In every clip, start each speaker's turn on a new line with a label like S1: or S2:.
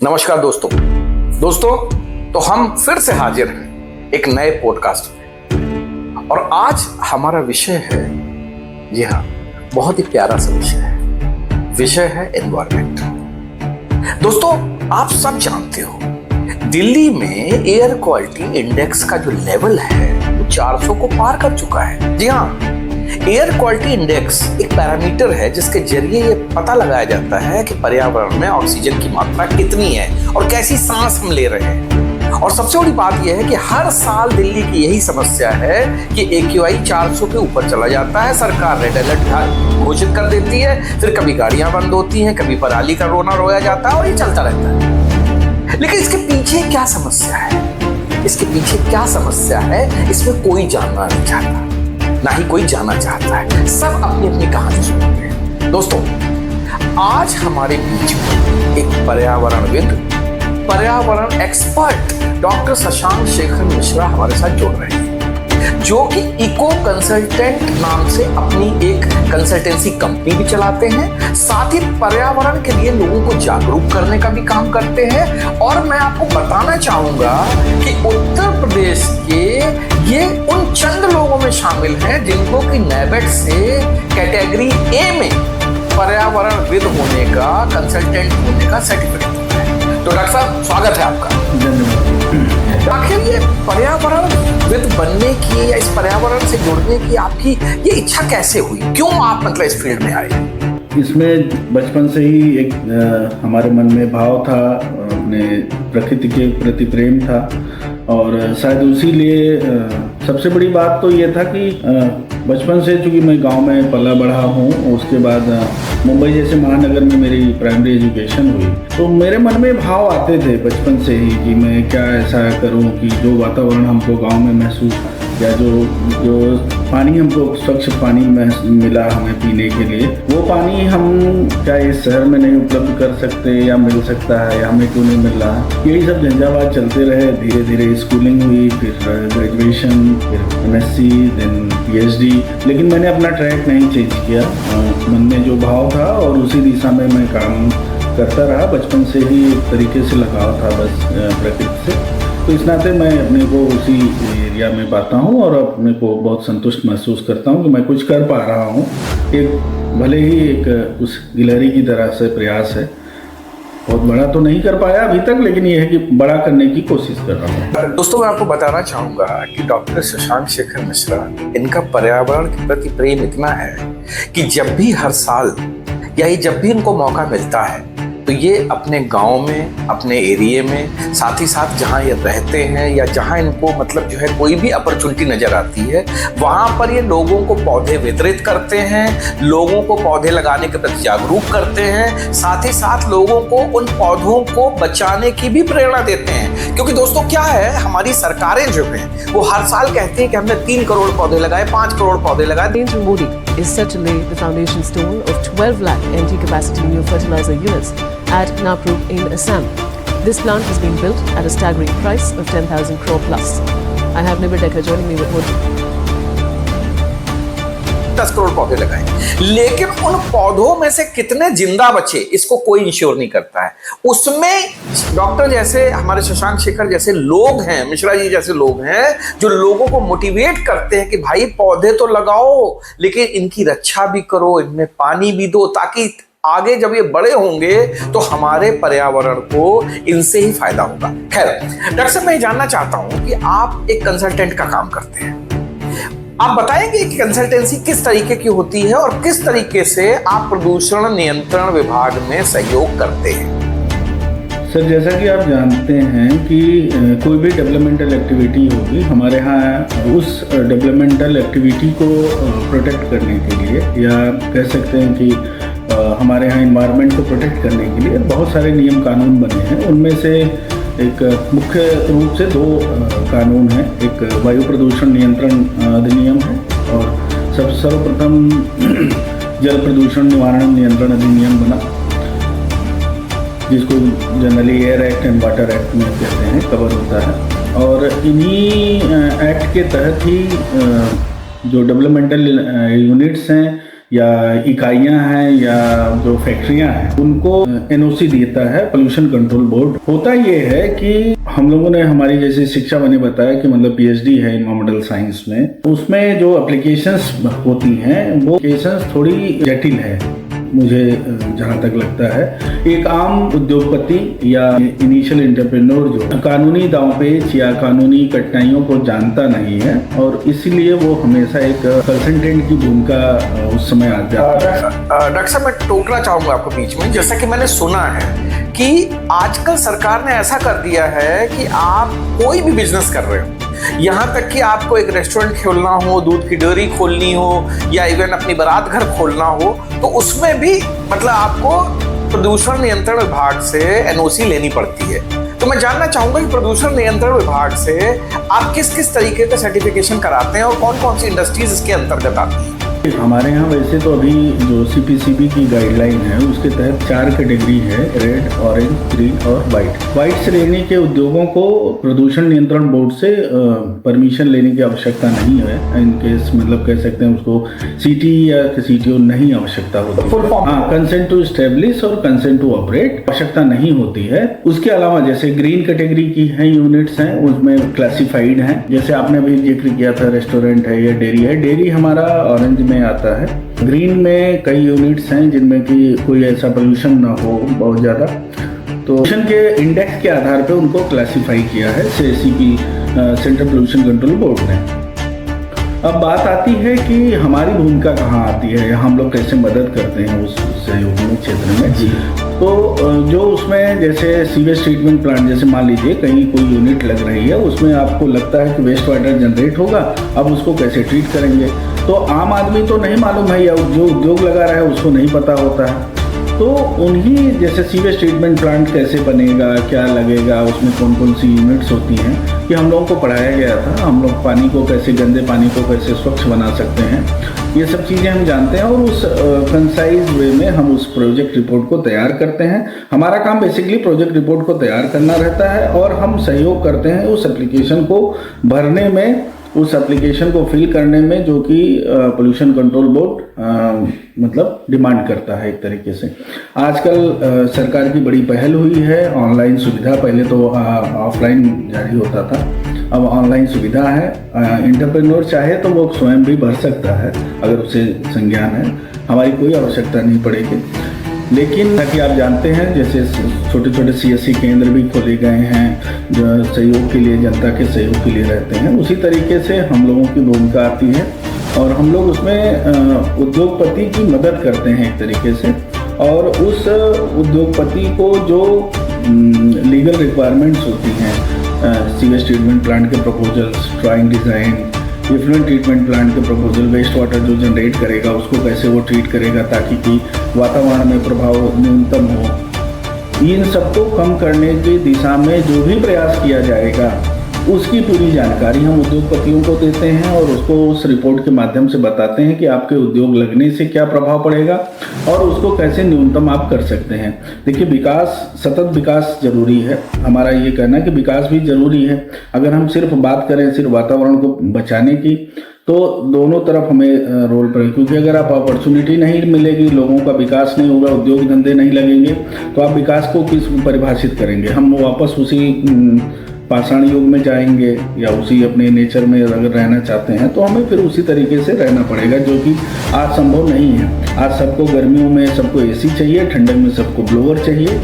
S1: नमस्कार दोस्तों तो हम फिर से हाजिर हैं एक नए पॉडकास्ट में। और आज हमारा विषय है, जी हाँ, बहुत ही प्यारा सा विषय है एनवायरमेंट। दोस्तों, आप सब जानते हो दिल्ली में एयर क्वालिटी इंडेक्स का जो लेवल है वो 400 को पार कर चुका है। जी हाँ, एयर क्वालिटी इंडेक्स एक पैरामीटर है जिसके जरिए ये पता लगाया जाता है कि पर्यावरण में ऑक्सीजन की मात्रा कितनी है और कैसी सांस हम ले रहे हैं। और सबसे बड़ी बात यह है कि हर साल दिल्ली की यही समस्या है कि AQI 400 के ऊपर चला जाता है। सरकार रेड अलर्ट घोषित कर देती है, फिर कभी गाड़ियां बंद होती हैं, कभी पराली का रोना रोया जाता है और ये चलता रहता है। लेकिन इसके पीछे क्या समस्या है, इसमें कोई जानना नहीं चाहता, ना ही कोई जाना चाहता है। सब अपनी अपनी कहानी सुनाते हैं। दोस्तों, आज हमारे बीच में एक पर्यावरण एक्सपर्ट डॉक्टर शशांक शेखर मिश्रा हमारे साथ जुड़ रहे हैं, जो कि इको कंसल्टेंट नाम से अपनी एक कंसल्टेंसी कंपनी भी चलाते हैं। साथ ही पर्यावरण के लिए लोगों को जागरूक करने का भी काम करते हैं। और मैं आपको बताना चाहूंगा कि उत्तर प्रदेश के ये उन चंद लोगों में शामिल हैं जिनको कि NABERD से कैटेगरी A में पर्यावरणविद होने का, कंसल्टेंट होने का सर्टिफिकेट होता है। तो डॉक्टर साहब, स्वागत है आपका। आखिर ये पर्यावरणविद बनने की या इस पर्यावरण से जुड़ने की आपकी ये इच्छा कैसे हुई? क्यों आप मतलब इस फील्ड में आए?
S2: इसमें बचपन से ही एक हमारे मन में भाव था, अपने प्रकृति के प्रति प्रेम था। और शायद उसी लिए सबसे बड़ी बात तो ये था कि बचपन से, चूँकि मैं गांव में पला बढ़ा हूँ, उसके बाद मुंबई जैसे महानगर में मेरी प्राइमरी एजुकेशन हुई, तो मेरे मन में भाव आते थे बचपन से ही कि मैं क्या ऐसा करूँ कि जो वातावरण हमको गांव में महसूस, या जो पानी हमको स्वच्छ पानी मिला हमें पीने के लिए, वो पानी हम क्या इस शहर में नहीं उपलब्ध कर सकते या मिल सकता है, या हमें क्यों नहीं मिल रहा है। यही सब झंझावात चलते रहे। धीरे धीरे स्कूलिंग हुई, फिर ग्रेजुएशन, फिर MSc, देन PhD। लेकिन मैंने अपना ट्रैक नहीं चेंज किया। मन में जो भाव था और उसी दिशा में मैं काम करता रहा। बचपन से ही एक तरीके से लगाव था बस प्रकृति से। तो इस नाते मैं अपने को उसी एरिया में पाता हूँ और अपने को बहुत संतुष्ट महसूस करता हूँ कि मैं कुछ कर पा रहा हूँ। एक भले ही एक उस गिलहरी की तरह से प्रयास है। बहुत बड़ा तो नहीं कर पाया अभी तक, लेकिन यह है कि बड़ा करने की कोशिश कर रहा हूँ।
S1: दोस्तों, मैं आपको बताना चाहूँगा कि डॉक्टर शशांक शेखर मिश्रा, इनका पर्यावरण के प्रति प्रेम इतना है कि जब भी हर साल या ये जब भी इनको मौका मिलता है तो ये अपने गांव में, अपने एरिया में, साथ ही साथ जहां ये रहते हैं या जहां इनको मतलब जो है कोई भी अपॉर्चुनिटी नजर आती है, वहां पर ये लोगों को पौधे वितरित करते हैं, लोगों को पौधे लगाने के प्रति जागरूक करते हैं। साथ ही साथ लोगों को उन पौधों को बचाने की भी प्रेरणा देते हैं। क्योंकि दोस्तों, क्या है, हमारी सरकारें जो हैं वो हर साल कहती है कि हमने 3 करोड़ पौधे लगाए, 5 करोड़ पौधे लगाए।
S3: Narendra Modi is set to lay the foundation stone of 12 lakh empty capacity new fertilizer units at Napru in Assam. This plant has been built at a staggering price of 10,000 crore plus. I have Nibir Decker joining me with Modi.
S1: 10 crore पौधे लगाए, लेकिन उन पौधों में से कितने जिंदा बचे इसको कोई इंश्योर नहीं करता है। उसमें डॉक्टर जैसे हमारे शशांक शेखर जैसे लोग हैं, मिश्रा जी जैसे लोग हैं, जो लोगों को मोटिवेट करते हैं कि भाई पौधे तो लगाओ, लेकिन इनकी रक्षा भी करो, इनमें पानी भी दो, ताकि आगे जब ये बड़े होंगे तो हमारे पर्यावरण को इनसे ही फायदा होगा। खैर डॉक्टर साहब, मैं जानना चाहता हूं कि आप एक कंसल्टेंट का काम करते हैं। आप बताएंगे कि कंसल्टेंसी किस तरीके की होती है और किस तरीके से आप प्रदूषण नियंत्रण विभाग में सहयोग करते हैं?
S2: सर, जैसा कि आप जानते हैं कि कोई भी डेवलपमेंटल एक्टिविटी होगी हमारे यहाँ, उस डेवलपमेंटल एक्टिविटी को प्रोटेक्ट करने के लिए, या कह सकते हैं कि हमारे यहाँ इन्वायरमेंट को प्रोटेक्ट करने के लिए बहुत सारे नियम कानून बने हैं। उनमें से एक मुख्य रूप से 2 कानून हैं। एक वायु प्रदूषण नियंत्रण अधिनियम है और सर्वप्रथम जल प्रदूषण निवारण नियंत्रण अधिनियम बना, जिसको generally air act and water act में कहते हैं, कवर होता है। और इन्हीं एक्ट के तहत ही जो डेवलपमेंटल यूनिट्स हैं या इकाइयां हैं या जो फैक्ट्रियां हैं उनको एनओसी देता है पोल्यूशन कंट्रोल बोर्ड। होता ये है कि हम लोगों ने हमारी जैसे शिक्षा मैंने बताया कि मतलब पीएचडी है एनवायरमेंटल साइंस में, उसमें जो एप्लीकेशंस होती हैं वो एप्लीकेशंस थोड़ी जटिल है मुझे जहाँ तक लगता है। एक आम उद्योगपति या इनिशियल एंटरप्रेन्योर जो कानूनी दांवपेच या कानूनी कठिनाइयों को जानता नहीं है और इसीलिए वो हमेशा एक कंसल्टेंट की भूमिका उस समय आ जाता है।
S1: डॉक्टर साहब मैं टोकना चाहूंगा आपको बीच में, जैसा कि मैंने सुना है कि आजकल सरकार ने ऐसा कर दिया है कि आप कोई भी बिजनेस कर रहे हो, यहाँ तक कि आपको एक रेस्टोरेंट खोलना हो, दूध की डेयरी खोलनी हो या इवन अपनी बारात घर खोलना हो, तो उसमें भी मतलब आपको प्रदूषण नियंत्रण विभाग से एनओसी लेनी पड़ती है। तो मैं जानना चाहूंगा कि प्रदूषण नियंत्रण विभाग से आप किस किस तरीके का सर्टिफिकेशन कराते हैं और कौन कौन सी इंडस्ट्रीज इसके अंतर्गत आती हैं?
S2: हमारे यहाँ वैसे तो अभी जो सीपीसीबी की गाइडलाइन है उसके तहत 4 कैटेगरी है, रेड, ऑरेंज, ग्रीन और वाइट श्रेणी के उद्योगों को प्रदूषण नियंत्रण बोर्ड से परमिशन लेने की आवश्यकता नहीं है। इनकेस मतलब कह सकते हैं उसको सीटी या सीटीओ नहीं आवश्यकता होती है। हाँ, कंसेंट टू एस्टेब्लिश और कंसेंट टू ऑपरेट आवश्यकता नहीं होती है। उसके अलावा जैसे ग्रीन कैटेगरी की है यूनिट्स हैं उसमें क्लासिफाइड हैं, जैसे आपने अभी जिक्र किया था रेस्टोरेंट है या डेयरी है। डेयरी हमारा ऑरेंज में आता है। ग्रीन में कई यूनिट्स हैं जिनमें कि कोई ऐसा पोल्यूशन ना हो बहुत ज़्यादा, तो पोल्यूशन के इंडेक्स के आधार पे उनको क्लासिफाई किया है CP central pollution control board ने। अब बात आती है कि हमारी भूमिका कहाँ आती है या हम लोग कैसे मदद करते हैं उस सहयोगी क्षेत्र में जी। तो जो उसमें जैसे सीवेज ट्रीटमेंट प्लांट, जैसे मान लीजिए कहीं कोई यूनिट लग रही है, उसमें आपको लगता है कि वेस्ट वाटर जनरेट होगा, अब उसको कैसे ट्रीट करेंगे, तो आम आदमी तो नहीं मालूम है या जो उद्योग लगा रहा है उसको नहीं पता होता है। तो उन्हीं जैसे सीवेज ट्रीटमेंट प्लांट कैसे बनेगा, क्या लगेगा, उसमें कौन कौन सी यूनिट्स होती हैं, ये हम लोगों को पढ़ाया गया था। हम लोग पानी को कैसे, गंदे पानी को कैसे स्वच्छ बना सकते हैं, ये सब चीज़ें हम जानते हैं और उस कंसाइज वे में हम उस प्रोजेक्ट रिपोर्ट को तैयार करते हैं। हमारा काम बेसिकली प्रोजेक्ट रिपोर्ट को तैयार करना रहता है और हम सहयोग करते हैं उस एप्लीकेशन को भरने में, उस एप्लीकेशन को फिल करने में जो कि पोल्यूशन कंट्रोल बोर्ड मतलब डिमांड करता है एक तरीके से। आजकल सरकार की बड़ी पहल हुई है, ऑनलाइन सुविधा, पहले तो ऑफलाइन जारी होता था, अब ऑनलाइन सुविधा है। एंटरप्रेन्योर चाहे तो वो स्वयं भी भर सकता है अगर उसे संज्ञान है, हमारी कोई आवश्यकता नहीं पड़ेगी। लेकिन ताकि आप जानते हैं जैसे छोटे छोटे सीएससी केंद्र भी खोले गए हैं जो सहयोग के लिए, जनता के सहयोग के लिए रहते हैं, उसी तरीके से हम लोगों की भूमिका आती है और हम लोग उसमें उद्योगपति की मदद करते हैं एक तरीके से। और उस उद्योगपति को जो लीगल रिक्वायरमेंट्स होती हैं, सीवेज ट्रीटमेंट प्लांट के proposals, drawing design, effluent treatment plant के प्रपोजल, वेस्ट वाटर जो जनरेट करेगा उसको कैसे वो ट्रीट करेगा ताकि कि वातावरण में प्रभाव न्यूनतम हो, इन सबको कम करने की दिशा में जो भी प्रयास किया जाएगा उसकी पूरी जानकारी हम उद्योगपतियों को देते हैं और उसको उस रिपोर्ट के माध्यम से बताते हैं कि आपके उद्योग लगने से क्या प्रभाव पड़ेगा और उसको कैसे न्यूनतम आप कर सकते हैं। देखिए, विकास, सतत विकास जरूरी है। हमारा ये कहना है कि विकास भी जरूरी है। अगर हम सिर्फ बात करें सिर्फ वातावरण को बचाने की तो दोनों तरफ हमें रोल पर, क्योंकि अगर आप अपॉर्चुनिटी नहीं मिलेगी, लोगों का विकास नहीं होगा, उद्योग धंधे नहीं लगेंगे, तो आप विकास को किस परिभाषित करेंगे। हम वापस उसी पाषाण युग में जाएंगे या उसी अपने नेचर में अगर रहना चाहते हैं तो हमें फिर उसी तरीके से रहना पड़ेगा, जो कि आज संभव नहीं है। आज सबको गर्मियों में सबको एसी चाहिए, ठंडक में सबको ब्लोअर चाहिए,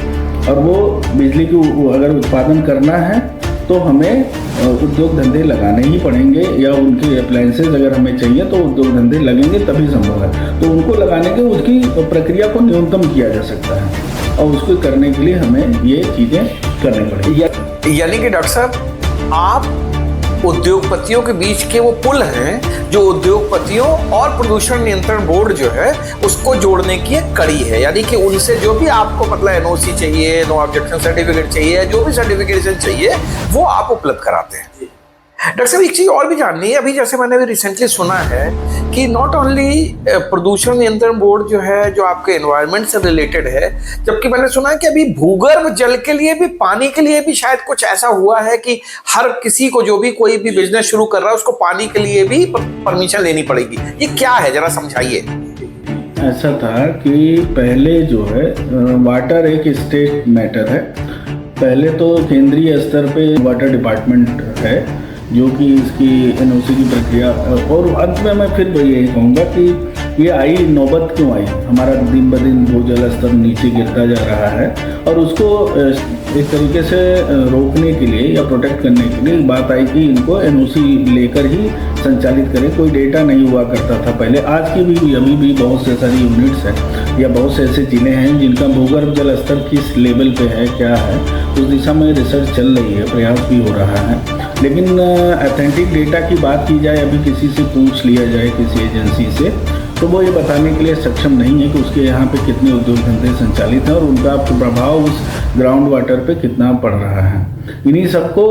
S2: और वो बिजली की अगर उत्पादन करना है तो हमें उद्योग धंधे लगाने ही पड़ेंगे, या उनके अप्लायंसेज अगर हमें चाहिए तो उद्योग धंधे लगेंगे तभी संभव है। तो उनको लगाने के उसकी प्रक्रिया को न्यूनतम किया जा सकता है और उसको करने के लिए हमें ये चीज़ें करनी पड़ेगी।
S1: यानी कि डॉक्टर साहब, आप उद्योगपतियों के बीच के वो पुल हैं जो उद्योगपतियों और प्रदूषण नियंत्रण बोर्ड जो है उसको जोड़ने की एक कड़ी है। यानी कि उनसे जो भी आपको मतलब एनओसी चाहिए, नो ऑब्जेक्शन सर्टिफिकेट चाहिए, जो भी सर्टिफिकेशन चाहिए वो आप उपलब्ध कराते हैं। डॉक्टर साहब, एक चीज और भी जाननी है, अभी जैसे मैंने भी रिसेंटली सुना है कि नॉट ओनली प्रदूषण नियंत्रण बोर्ड जो है जो आपके एनवायरनमेंट से रिलेटेड है, जबकि मैंने सुना है कि अभी भूगर्भ जल के लिए भी, पानी के लिए भी शायद कुछ ऐसा हुआ है कि हर किसी को जो भी कोई भी बिजनेस शुरू कर रहा है उसको पानी के लिए भी परमिशन लेनी पड़ेगी। ये क्या है, जरा समझाइए।
S2: ऐसा था कि पहले जो है वाटर एक स्टेट मैटर है। पहले तो केंद्रीय स्तर पे वाटर डिपार्टमेंट है जो कि इसकी एनओसी की प्रक्रिया, और अंत में मैं फिर वही यही कहूँगा कि ये आई नौबत क्यों आई। हमारा दिन ब दिन वो जल स्तर नीचे गिरता जा रहा है और उसको एक तरीके से रोकने के लिए या प्रोटेक्ट करने के लिए बात आई कि इनको एनओसी लेकर ही संचालित करें। कोई डेटा नहीं हुआ करता था पहले। आज की भी अभी भी बहुत से सारी यूनिट्स हैं या बहुत से ऐसे ज़िले हैं जिनका भूगर्भ जल स्तर किस लेवल पे है, क्या है, उस दिशा में रिसर्च चल रही है, प्रयास भी हो रहा है। लेकिन ऑथेंटिक डेटा की बात की जाए, अभी किसी से पूछ लिया जाए किसी एजेंसी से, तो वो ये बताने के लिए सक्षम नहीं है कि उसके यहाँ पे कितने उद्योग धंधे संचालित हैं और उनका प्रभाव उस ग्राउंड वाटर पे कितना पड़ रहा है। इन्हीं सबको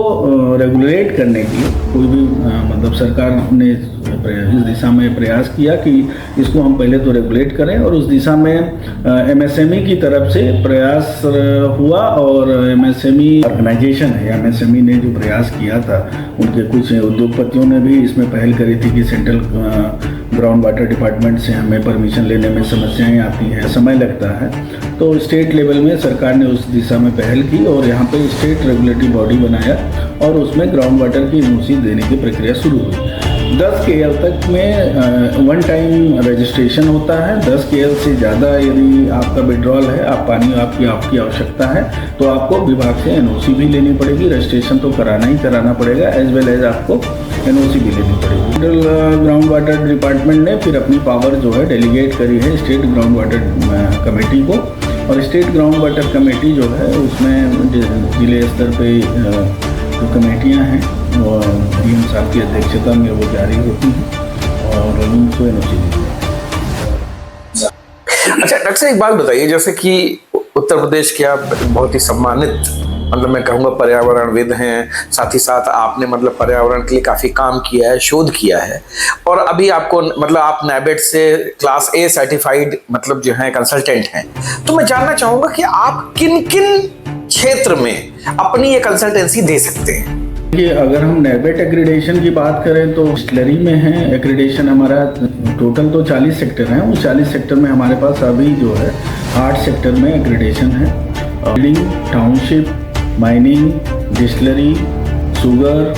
S2: रेगुलेट करने के लिए कोई भी मतलब सरकार ने इस दिशा में प्रयास किया कि इसको हम पहले तो रेगुलेट करें, और उस दिशा में एमएसएमई की तरफ से प्रयास हुआ। और एमएसएमई ऑर्गेनाइजेशन है, एमएसएमई ने जो प्रयास किया था, उनके कुछ उद्योगपतियों ने भी इसमें पहल करी थी कि सेंट्रल ग्राउंड वाटर डिपार्टमेंट से हमें परमिशन लेने में समस्याएं आती हैं, समय लगता है। तो स्टेट लेवल में सरकार ने उस दिशा में पहल की और यहाँ पे स्टेट रेगुलेटरी बॉडी बनाया और उसमें ग्राउंड वाटर की एनओसी देने की प्रक्रिया शुरू हुई। 10 KL तक में वन टाइम रजिस्ट्रेशन होता है। 10 KL से ज़्यादा यदि आपका विड्रॉल है, आप पानी आपकी आवश्यकता है, तो आपको विभाग से एनओसी भी लेनी पड़ेगी। रजिस्ट्रेशन तो कराना पड़ेगा, एज वेल एज आपको एनओसी भी लेनी पड़ेगी। सेंट्रल ग्राउंड वाटर डिपार्टमेंट ने फिर अपनी पावर जो है डेलीगेट करी है स्टेट ग्राउंड वाटर कमेटी को, और स्टेट ग्राउंड वाटर कमेटी जो है उसमें जिले स्तर पे जो कमेटियाँ हैं वो डीएम साहब की अध्यक्षता में वो जारी होती हैं और उनको एनओसी दी है।
S1: अच्छा डॉक्टर साहब, एक बात बताइए, जैसे कि उत्तर प्रदेश के आप बहुत ही सम्मानित, मतलब मैं कहूँगा पर्यावरणविद हैं, साथ ही साथ आपने मतलब पर्यावरण के लिए काफ़ी काम किया है, शोध किया है, और अभी आपको मतलब आप नैबेड से क्लास A सर्टिफाइड मतलब जो है कंसल्टेंट हैं। तो मैं जानना चाहूँगा कि आप किन किन क्षेत्र में अपनी ये कंसल्टेंसी दे सकते हैं?
S2: कि अगर हम नैबेड एक्रीडेशन की बात करें तो डिस्टिलरी में है एक्रीडेशन हमारा। टोटल तो 40 सेक्टर हैं, उस 40 सेक्टर में हमारे पास अभी जो है 8 सेक्टर में एक्रीडेशन है। Building, township, mining, distillery, sugar,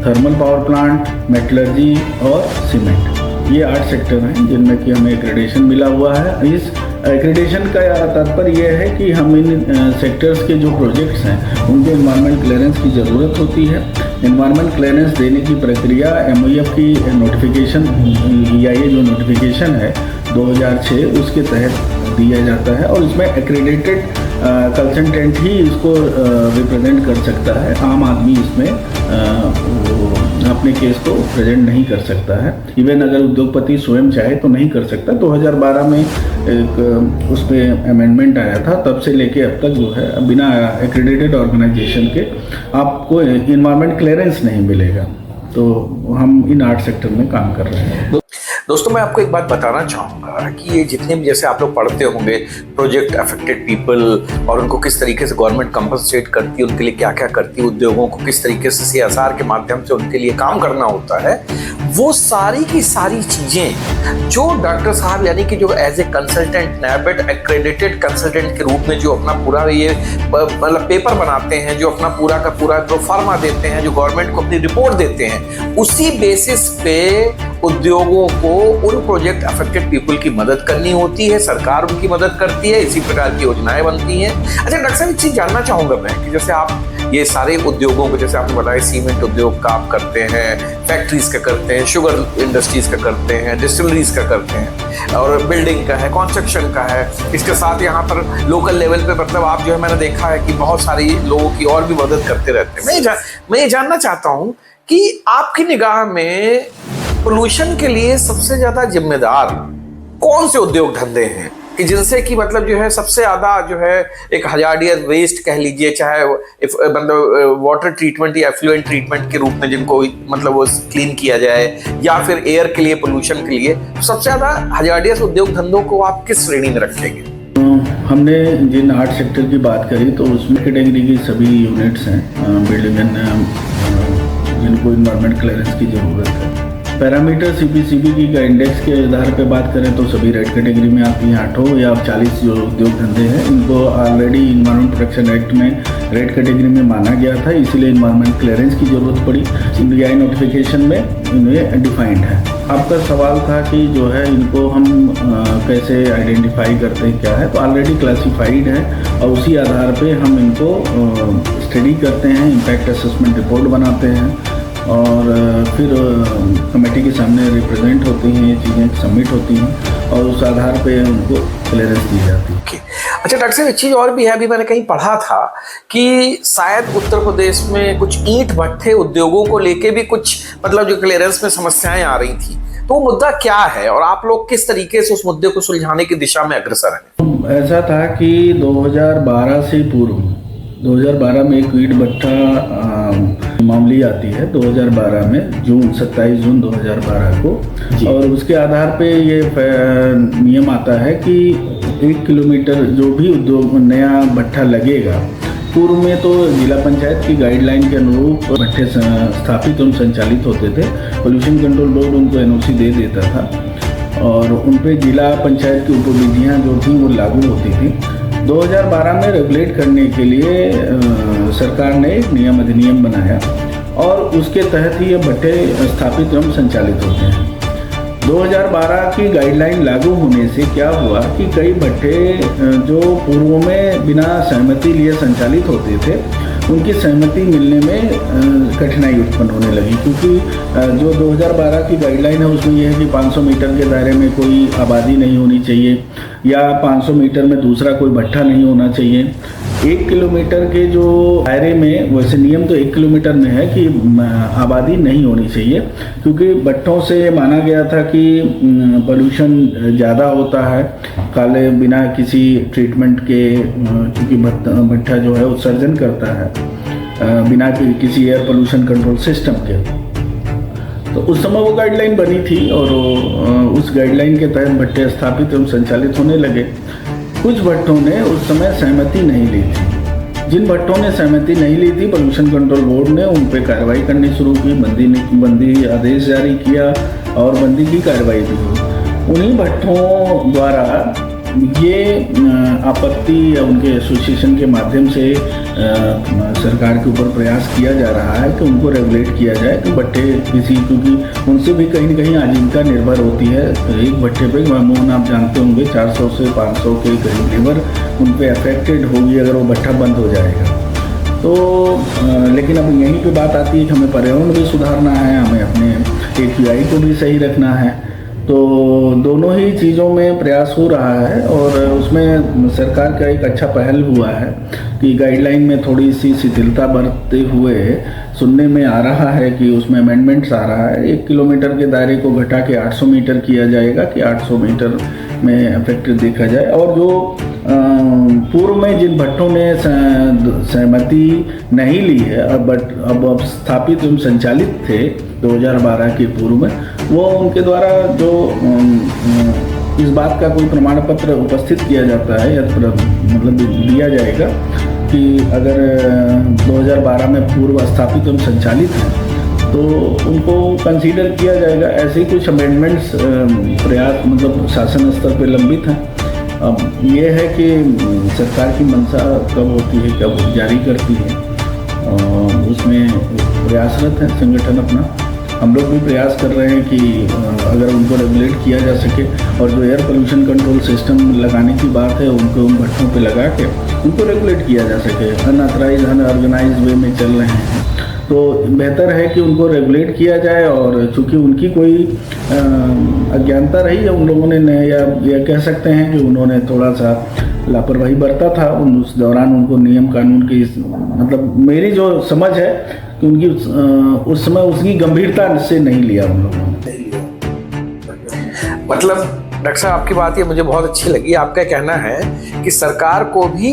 S2: thermal power plant, metallurgy और सीमेंट, ये 8 सेक्टर हैं जिनमें कि हमें एक्रीडेशन मिला हुआ है। इस एक्रीडेशन का तात्पर्य यह है कि हम इन सेक्टर्स के जो प्रोजेक्ट्स हैं उनको एनवायरमेंट क्लियरेंस की ज़रूरत होती है। एनवायरमेंट क्लियरेंस देने की प्रक्रिया MOEF की नोटिफिकेशन या ये जो नोटिफिकेशन है 2006 उसके तहत दिया जाता है, और इसमें एक्रीडेटेड कंसल्टेंट ही इसको रिप्रेजेंट कर सकता है। आम आदमी इसमें अपने केस को प्रेजेंट नहीं कर सकता है। इवन अगर उद्योगपति स्वयं चाहे तो नहीं कर सकता। 2012 में एक उस पर अमेंडमेंट आया था, तब से लेके अब तक जो है बिना एक्रेडिटेड ऑर्गेनाइजेशन के आपको इन्वायरमेंट क्लियरेंस नहीं मिलेगा। तो हम इन 8 सेक्टर में काम कर रहे हैं।
S1: दोस्तों मैं आपको एक बात बताना चाहूँगा कि ये जितने भी जैसे आप लोग पढ़ते होंगे प्रोजेक्ट अफेक्टेड पीपल और उनको किस तरीके से गवर्नमेंट कंपनसेट करती है, उनके लिए क्या क्या करती है, उद्योगों को किस तरीके से CSR के माध्यम से उनके लिए काम करना होता है, वो सारी की सारी चीज़ें जो डॉक्टर साहब यानी कि जो as a consultant NABARD accredited consultant के रूप में जो अपना पूरा ये मतलब पेपर बनाते हैं, जो अपना पूरा का पूरा प्रोफार्मा देते हैं, जो गवर्नमेंट को अपनी रिपोर्ट देते हैं, उसी बेसिस पे उद्योगों को उन प्रोजेक्ट अफेक्टेड पीपल की मदद करनी होती है। सरकार उनकी मदद करती है, इसी प्रकार की योजनाएं बनती हैं। अच्छा डॉक्टर साहब, एक चीज़ जानना चाहूँगा मैं कि जैसे आप ये सारे उद्योगों को, जैसे आपने बताया सीमेंट उद्योग का आप करते हैं, फैक्ट्रीज का करते हैं, शुगर इंडस्ट्रीज का करते हैं, डिस्टिलरीज का करते हैं, और बिल्डिंग का है, कंस्ट्रक्शन का है। इसके साथ यहाँ पर लोकल लेवल पे मतलब आप जो है मैंने देखा है कि बहुत सारी लोगों की और भी मदद करते रहते हैं। मैं ये जानना चाहता हूँ कि आपकी निगाह में पोल्यूशन के लिए सबसे ज्यादा जिम्मेदार कौन से उद्योग धंधे हैं कि जिनसे कि मतलब जो है सबसे ज्यादा जो है एक हजार्डियस वेस्ट कह लीजिए, चाहे मतलब वाटर ट्रीटमेंट या एफ्लुएंट ट्रीटमेंट के रूप में जिनको मतलब वो क्लीन किया जाए, या फिर एयर के लिए, पोल्यूशन के लिए, सबसे ज्यादा हजार्डियस उद्योग धंधों को आप किस श्रेणी में रखेंगे?
S2: हमने जिन 8 सेक्टर की बात करी तो उसमें कैटेगरी की सभी यूनिट्स हैं, बिल्डिंग जिनको इन्वायरमेंट क्लियरेंस की ज़रूरत है, पैरामीटर सीपीसीबी का इंडेक्स के आधार पे बात करें तो सभी रेड कैटेगरी में आती हैं। 8 या 40 जो उद्योग धंधे हैं इनको ऑलरेडी इन्वायरमेंट प्रोटेक्शन एक्ट में रेड कैटेगरी में माना गया था, इसीलिए इन्वायरमेंट क्लियरेंस की ज़रूरत पड़ी। इंडियाई नोटिफिकेशन में इन्हें डिफाइंड है। आपका सवाल था कि जो है इनको हम कैसे आइडेंटिफाई करते हैं, क्या है, तो ऑलरेडी क्लासिफाइड है और उसी आधार पे हम इनको स्टडी करते हैं, इम्पैक्ट असेसमेंट रिपोर्ट बनाते हैं और फिर कमेटी के सामने रिप्रेजेंट होती हैं, ये चीज़ें सबमिट होती हैं और उस आधार पे उनको क्लियरेंस दी जाती है।
S1: अच्छा डॉक्टर साहब, एक चीज़ और भी है, अभी मैंने कहीं पढ़ा था कि शायद उत्तर प्रदेश में कुछ ईंट भट्ठे उद्योगों को लेके भी कुछ मतलब जो क्लियरेंस में समस्याएं आ रही थी, तो वो मुद्दा क्या है और आप लोग किस तरीके से उस मुद्दे को सुलझाने की दिशा में अग्रसर हैं?
S2: ऐसा था कि 2012 से पूर्व 2012 में एक ईंट भट्ठा मामले आती है 2012 में 27 जून 2012 को, और उसके आधार पे ये नियम आता है कि 1 किलोमीटर जो भी उद्योग नया भट्ठा लगेगा, पूर्व में तो जिला पंचायत की गाइडलाइन के अनुरूप भट्ठे स्थापित एवं संचालित होते थे। पोल्यूशन कंट्रोल बोर्ड उनको एनओसी दे देता था और उन पे जिला पंचायत की उपविधियाँ जो थी वो लागू होती थी। 2012 में रेगुलेट करने के लिए सरकार ने एक नियम अधिनियम बनाया और उसके तहत ही ये भट्ठे स्थापित एवं संचालित होते हैं। 2012 की गाइडलाइन लागू होने से क्या हुआ कि कई भट्ठे जो पूर्व में बिना सहमति लिए संचालित होते थे, उनकी सहमति मिलने में कठिनाई उत्पन्न होने लगी, क्योंकि जो 2012 की गाइडलाइन है उसमें यह है कि 500 मीटर के दायरे में कोई आबादी नहीं होनी चाहिए या 500 मीटर में दूसरा कोई भट्ठा नहीं होना चाहिए। 1 किलोमीटर के जो दायरे में, वैसे नियम तो 1 किलोमीटर में है कि आबादी नहीं होनी चाहिए, क्योंकि भट्ठों से माना गया था कि पोल्यूशन ज़्यादा होता है काले बिना किसी ट्रीटमेंट के, क्योंकि भट्ठा जो है उत्सर्जन करता है बिना किसी एयर पोल्यूशन कंट्रोल सिस्टम के। तो उस समय वो गाइडलाइन बनी थी और उस गाइडलाइन के तहत भट्टे स्थापित एवं संचालित होने लगे। कुछ भट्टों ने उस समय सहमति नहीं ली थी। जिन भट्टों ने सहमति नहीं ली थी, पोल्यूशन कंट्रोल बोर्ड ने उन पर कार्रवाई करनी शुरू की, बंदी आदेश जारी किया और बंदी की कार्रवाई भी हुई। उन्हीं भट्टों द्वारा ये आपत्ति या उनके एसोसिएशन के माध्यम से सरकार के ऊपर प्रयास किया जा रहा है कि उनको रेगुलेट किया जाए कि भट्टे किसी, क्योंकि उनसे भी कहीं न कहीं आजीविका निर्भर होती है। एक भट्टे पे मामून आप जानते होंगे 400 से 500 के करीब लेबर उन पर अफेक्टेड होगी अगर वो भट्ठा बंद हो जाएगा। तो लेकिन अब यहीं पे बात आती है कि हमें पर्यावरण भी सुधारना है, हमें अपने AQI को भी सही रखना है। तो दोनों ही चीज़ों में प्रयास हो रहा है और उसमें सरकार का एक अच्छा पहल हुआ है कि गाइडलाइन में थोड़ी सी शिथिलता बरतते हुए सुनने में आ रहा है कि उसमें अमेंडमेंट्स आ रहा है। 1 किलोमीटर के दायरे को घटा के 800 मीटर किया जाएगा कि 800 मीटर में अफेक्टेड देखा जाए। और जो पूर्व में जिन भट्टों ने सहमति नहीं ली है अब स्थापित एवं संचालित थे 2012 के पूर्व में, वो उनके द्वारा जो इस बात का कोई प्रमाण पत्र उपस्थित किया जाता है या मतलब दिया जाएगा कि अगर 2012 में पूर्व स्थापित एवं संचालित है तो उनको कंसीडर किया जाएगा। ऐसे ही कुछ अमेंडमेंट्स प्रयास मतलब शासन स्तर पर लंबित हैं। अब ये है कि सरकार की मंशा कब होती है, कब जारी करती है, और उसमें प्रयासरत है संगठन अपना। हम लोग भी प्रयास कर रहे हैं कि अगर उनको रेगुलेट किया जा सके और जो एयर पोल्यूशन कंट्रोल सिस्टम लगाने की बात है उनको उन भट्टों पे लगा के उनको रेगुलेट किया जा सके। अनऑथराइज अनऑर्गेनाइज वे में चल रहे हैं तो बेहतर है कि उनको रेगुलेट किया जाए। और चूँकि उनकी कोई अज्ञानता रही है उन लोगों ने, या कह सकते हैं कि उन्होंने थोड़ा सा लापरवाही बरता था उस दौरान, उनको नियम कानून की मतलब मेरी जो समझ है कि उनकी उस समय उसकी गंभीरता से नहीं लिया उन लोगों ने।
S1: मतलब डॉक्टर साहब आपकी बात ये मुझे बहुत अच्छी लगी। आपका कहना है कि सरकार को भी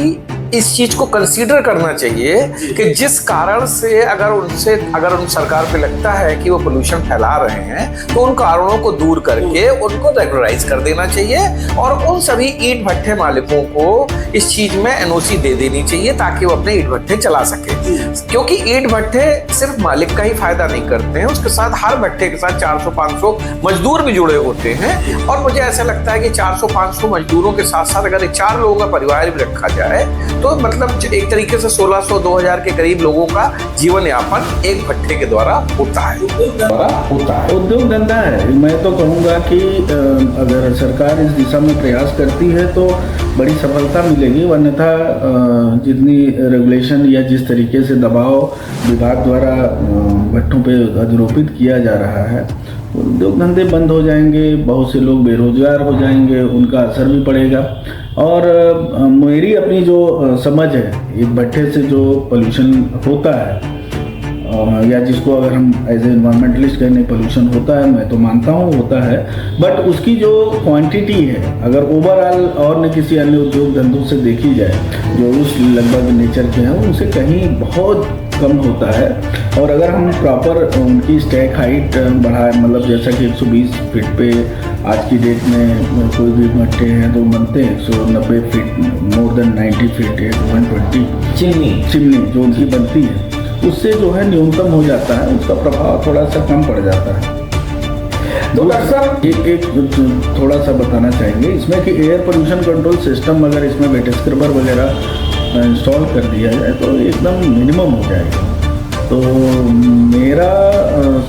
S1: इस चीज को कंसीडर करना चाहिए कि जिस कारण से अगर उन सरकार पे लगता है कि वो पोल्यूशन फैला रहे हैं तो उन कारणों को दूर करके उनको रेगुलराइज कर देना चाहिए और उन सभी ईंट भट्ठे मालिकों को इस चीज में एनओसी दे देनी चाहिए ताकि वो अपने ईंट भट्ठे चला सके। क्योंकि ईंट भट्ठे सिर्फ मालिक का ही फायदा नहीं करते हैं, उसके साथ हर भट्ठे के साथ 400-500 मजदूर भी जुड़े होते हैं। और मुझे ऐसा लगता है कि 400-500 मजदूरों के साथ साथ अगर 4 लोगों का परिवार भी रखा जाए तो मतलब एक तरीके से 1600-2000 के करीब लोगों का जीवन यापन एक भट्ठे के द्वारा होता है।
S2: उद्योग धंधा है। मैं तो कहूँगा कि अगर सरकार इस दिशा में प्रयास करती है तो बड़ी सफलता मिलेगी, अन्यथा जितनी रेगुलेशन या जिस तरीके से दबाव विभाग द्वारा भट्टों पे आरोपित किया जा रहा है, उद्योग धंधे बंद हो जाएंगे, बहुत से लोग बेरोजगार हो जाएंगे, उनका असर भी पड़ेगा। और मेरी अपनी जो समझ है, एक भट्ठे से जो पोल्यूशन होता है या जिसको अगर हम एज ए एनवायरमेंटलिस्ट कहने पोल्यूशन होता है, मैं तो मानता हूँ होता है, बट उसकी जो क्वांटिटी है अगर ओवरऑल और न किसी अन्य उद्योग धंधों से देखी जाए जो उस लगभग नेचर के हैं उनसे कहीं बहुत कम होता है। और अगर हम प्रॉपर उनकी स्टैक हाइट बढ़ाए, मतलब जैसा कि 120 फीट पे आज की डेट में कोई भी भट्टे हैं तो बनते हैं 190 feet, more than 90 feet 120 chimney जो उनकी बनती है, उससे जो है न्यूनतम हो जाता है, उसका प्रभाव थोड़ा सा कम पड़ जाता है। तो डॉक्टर साहब एक थोड़ा सा बताना चाहेंगे इसमें कि एयर पोल्यूशन कंट्रोल सिस्टम अगर इसमें वेट स्क्रबर वगैरह इंस्टॉल कर दिया जाए तो एकदम मिनिमम हो जाएगा। तो मेरा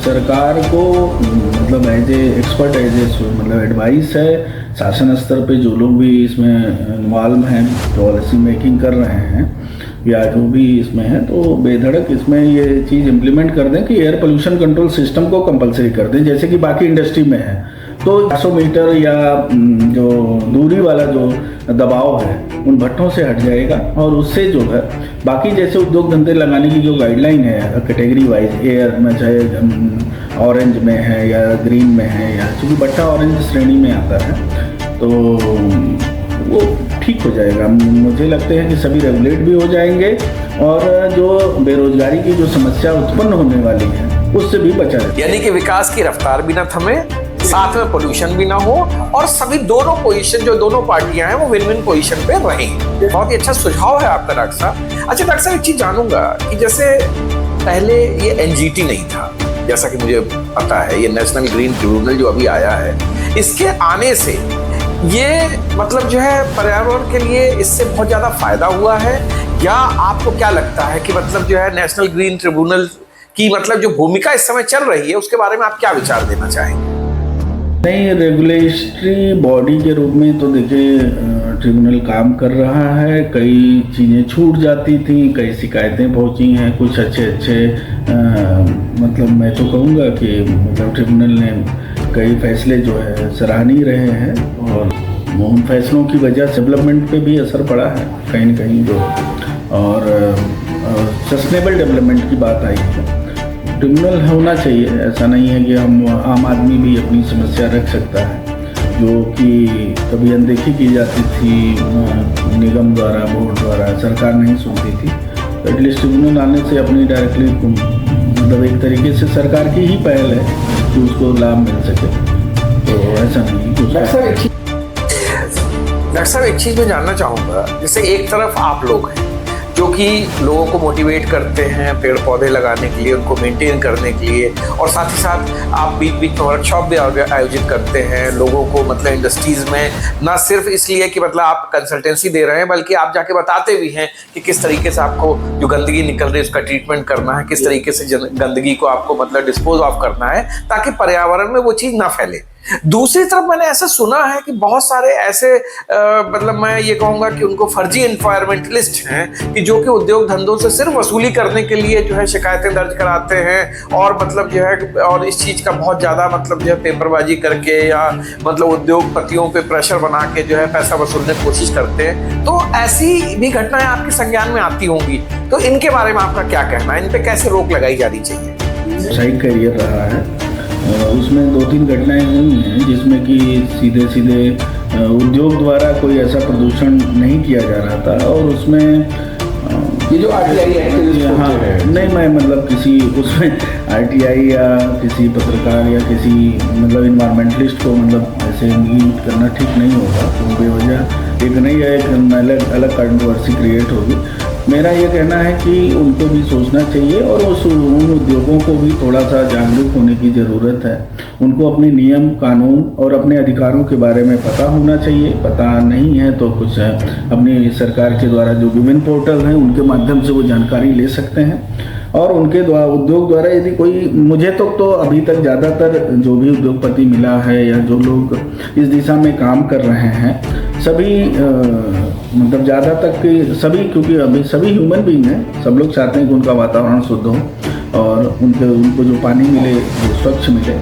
S2: सरकार को मतलब एज ए एक्सपर्ट मतलब एडवाइस है, शासन स्तर पे जो लोग भी इसमें इन्वॉल्व हैं, पॉलिसी मेकिंग कर रहे हैं या जो भी इसमें है, तो बेधड़क इसमें ये चीज़ इम्प्लीमेंट कर दें कि एयर पोल्यूशन कंट्रोल सिस्टम को कंपलसरी कर दें, जैसे कि बाकी इंडस्ट्री में है। तो 400 मीटर या जो दूरी वाला जो दबाव है उन भट्टों से हट जाएगा और उससे जो है बाकी जैसे उद्योग धंधे लगाने की जो गाइडलाइन है कैटेगरी वाइज, एयर में चाहे ऑरेंज में है या ग्रीन में है, या चूँकि भट्टा ऑरेंज श्रेणी में आता है तो वो ठीक हो जाएगा। मुझे लगता है कि सभी रेगुलेट भी हो जाएंगे और जो बेरोजगारी की जो समस्या उत्पन्न होने वाली है उससे भी बचा जाए।
S1: यानी कि विकास की रफ्तार भी ना थमे, साथ में पोल्यूशन भी ना हो और सभी दोनों पोजीशन जो दोनों पार्टियां हैं वो विन विन पोजीशन पे रहें। बहुत ही अच्छा सुझाव है आपका डॉक्टर साहब। अच्छा डॉक्टर साहब, एक चीज जानूंगा कि जैसे पहले ये एनजीटी नहीं था, जैसा कि मुझे पता है ये नेशनल ग्रीन ट्रिब्यूनल जो अभी आया है, इसके आने से ये मतलब जो है पर्यावरण के लिए इससे बहुत ज्यादा फायदा हुआ है, या आपको क्या लगता है कि मतलब जो है नेशनल ग्रीन ट्रिब्यूनल की मतलब जो भूमिका इस समय चल रही है उसके बारे में आप क्या विचार देना चाहेंगे?
S2: नहीं, रेगुलेटरी बॉडी के रूप में तो देखिए ट्रिब्यूनल काम कर रहा है। कई चीज़ें छूट जाती थी, कई शिकायतें पहुंची हैं, कुछ अच्छे मतलब मैं तो कहूँगा कि मतलब ट्रिब्यूनल ने कई फैसले जो है सराहनीय रहे हैं और उन फैसलों की वजह से डेवलपमेंट पे भी असर पड़ा है कहीं न कहीं जो, और सस्टेनेबल डेवलपमेंट की बात आई है। ट्रिब्यूनल होना चाहिए, ऐसा नहीं है कि हम आम आदमी भी अपनी समस्या रख सकता है जो कि कभी अनदेखी की जाती थी निगम द्वारा, बोर्ड द्वारा, सरकार नहीं सुनती थी। तो एटलीस्ट ट्रिब्यूनल आने से अपनी डायरेक्टली मतलब एक तरीके से सरकार की ही पहल है कि उसको लाभ मिल सके, तो ऐसा नहीं।
S1: डॉक्टर साहब एक चीज मैं जानना चाहूँगा, जैसे एक तरफ आप लोग हैं जो कि लोगों को मोटिवेट करते हैं पेड़ पौधे लगाने के लिए, उनको मेंटेन करने के लिए, और साथ ही साथ आप बीच बीच में वर्कशॉप भी आयोजित करते हैं लोगों को, मतलब इंडस्ट्रीज में, ना सिर्फ इसलिए कि मतलब आप कंसल्टेंसी दे रहे हैं बल्कि आप जाके बताते भी हैं कि किस तरीके से आपको जो गंदगी निकल रही है उसका ट्रीटमेंट करना है, किस तरीके से गंदगी को आपको मतलब डिस्पोज ऑफ करना है ताकि पर्यावरण में वो चीज़ ना फैले। दूसरी तरफ मैंने ऐसा सुना है कि बहुत सारे ऐसे मतलब मैं ये कहूँगा कि उनको फर्जी एनवायरमेंटलिस्ट हैं कि जो कि उद्योग धंधों से सिर्फ वसूली करने के लिए जो है शिकायतें दर्ज कराते हैं और मतलब जो है और इस चीज़ का बहुत ज़्यादा मतलब जो है पेपरबाजी करके या मतलब उद्योगपतियों पे प्रेशर बना के जो है पैसा वसूलने की कोशिश करते हैं। तो ऐसी भी घटनाएं आपके संज्ञान में आती होंगी, तो इनके बारे में आपका क्या कहना है, इन पे कैसे रोक लगाई जानी चाहिए?
S2: सही करियर रहा है, उसमें 2-3 घटनाएं हुई हैं जिसमें कि सीधे उद्योग द्वारा कोई ऐसा प्रदूषण नहीं किया जा रहा था। और उसमें
S1: ये जो RTI एक्टिविस्ट
S2: हाँ, नहीं मैं मतलब किसी उसमें RTI या किसी पत्रकार या किसी मतलब इन्वायरमेंटलिस्ट को मतलब ऐसे इंगित करना ठीक नहीं होगा, तो बेवजह एक नहीं है एक अलग कंट्रोवर्सी क्रिएट होगी। मेरा ये कहना है कि उनको भी सोचना चाहिए और उन उद्योगों को भी थोड़ा सा जागरूक होने की ज़रूरत है। उनको अपने नियम कानून और अपने अधिकारों के बारे में पता होना चाहिए। पता नहीं है तो कुछ अपनी सरकार के द्वारा जो विभिन्न पोर्टल हैं उनके माध्यम से वो जानकारी ले सकते हैं। और उनके द्वारा उद्योग द्वारा यदि कोई मुझे तो अभी तक ज़्यादातर जो भी उद्योगपति मिला है या जो लोग इस दिशा में काम कर रहे हैं सभी मतलब ज़्यादा तक कि सभी, क्योंकि अभी सभी ह्यूमन बीइंग हैं, सब लोग चाहते हैं कि उनका वातावरण शुद्ध हो और उनको जो पानी मिले वो स्वच्छ मिले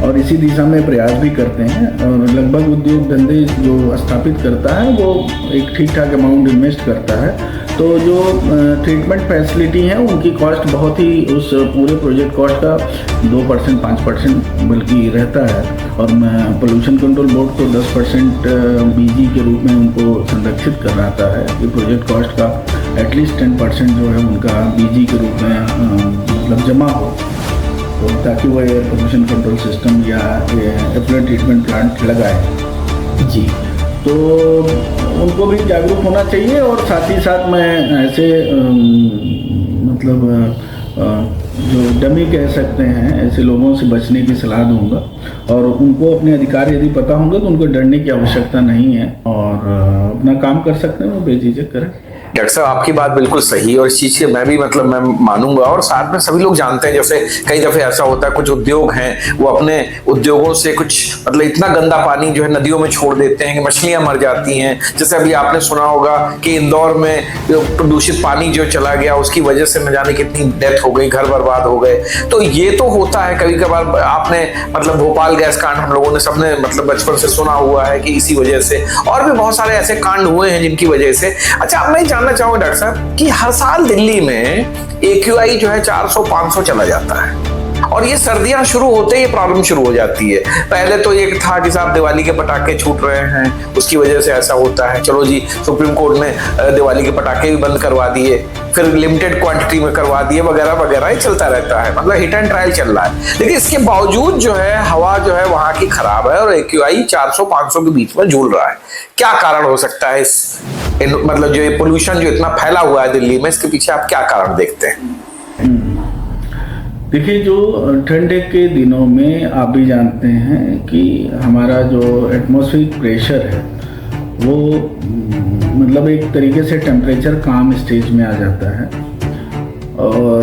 S2: और इसी दिशा में प्रयास भी करते हैं। और लगभग उद्योग धंधे जो स्थापित करता है वो एक ठीक ठाक अमाउंट इन्वेस्ट करता है। तो जो ट्रीटमेंट फैसिलिटी है उनकी कॉस्ट बहुत ही उस पूरे प्रोजेक्ट कॉस्ट का 2% 5% बल्कि रहता है। और पोल्यूशन कंट्रोल बोर्ड को 10% BG के रूप में उनको संरक्षित कराता है कि प्रोजेक्ट कॉस्ट का एटलीस्ट 10% जो है उनका BG के रूप में मतलब जमा हो, तो ताकि वो एयर पोल्यूशन कंट्रोल सिस्टम या एफ्लुएंट ट्रीटमेंट प्लांट लगाए जी। तो उनको भी जागरूक होना चाहिए और साथ ही साथ मैं ऐसे मतलब जो डमी कह सकते हैं ऐसे लोगों से बचने की सलाह दूंगा। और उनको अपने अधिकार यदि पता होंगे तो उनको डरने की आवश्यकता नहीं है और अपना काम कर सकते हैं, वो बेझिझक करें।
S1: डॉक्टर साहब आपकी बात बिल्कुल सही है और इस चीज के मैं भी मतलब मैं मानूंगा। और साथ में सभी लोग जानते हैं, जैसे कई दफे ऐसा होता है कुछ उद्योग हैं वो अपने उद्योगों से कुछ मतलब इतना गंदा पानी जो है नदियों में छोड़ देते हैं कि मछलियां मर जाती हैं। जैसे अभी आपने सुना होगा कि इंदौर में प्रदूषित पानी जो चला गया उसकी वजह से न जाने कितनी डेथ हो गई, घर बर्बाद हो गए। तो ये तो होता है कभी कभार। आपने मतलब भोपाल गैस कांड हम लोगों ने सबने मतलब बचपन से सुना हुआ है कि इसी वजह से, और भी बहुत सारे ऐसे कांड हुए हैं जिनकी वजह से। अच्छा, अब मैं जानना चाहूंगा डॉक्टर साहब कि हर साल दिल्ली में AQI जो है 400-500 चला जाता है और ये सर्दियां शुरू होते ही ये प्रॉब्लम शुरू हो जाती है। पहले तो ये था कि साहब दिवाली के पटाखे छूट रहे हैं उसकी वजह से ऐसा होता है, चलो जी सुप्रीम कोर्ट ने दिवाली के पटाखे भी बंद करवा दिए, फिर लिमिटेड क्वांटिटी में करवा दिए, वगैरह वगैरह ही चलता रहता है, मतलब हिट एंड ट्रायल चल रहा है। लेकिन इसके बावजूद जो है हवा जो है वहां की खराब है और AQI 400-500 के बीच में झूल रहा है। क्या कारण हो सकता है इस मतलब जो ये पोल्यूशन जो इतना फैला हुआ है दिल्ली में, इसके पीछे आप क्या कारण देखते हैं?
S2: देखिए, जो ठंडे के दिनों में आप भी जानते हैं कि हमारा जो एटमॉस्फेरिक प्रेशर है वो मतलब एक तरीके से टेम्परेचर काम स्टेज में आ जाता है। और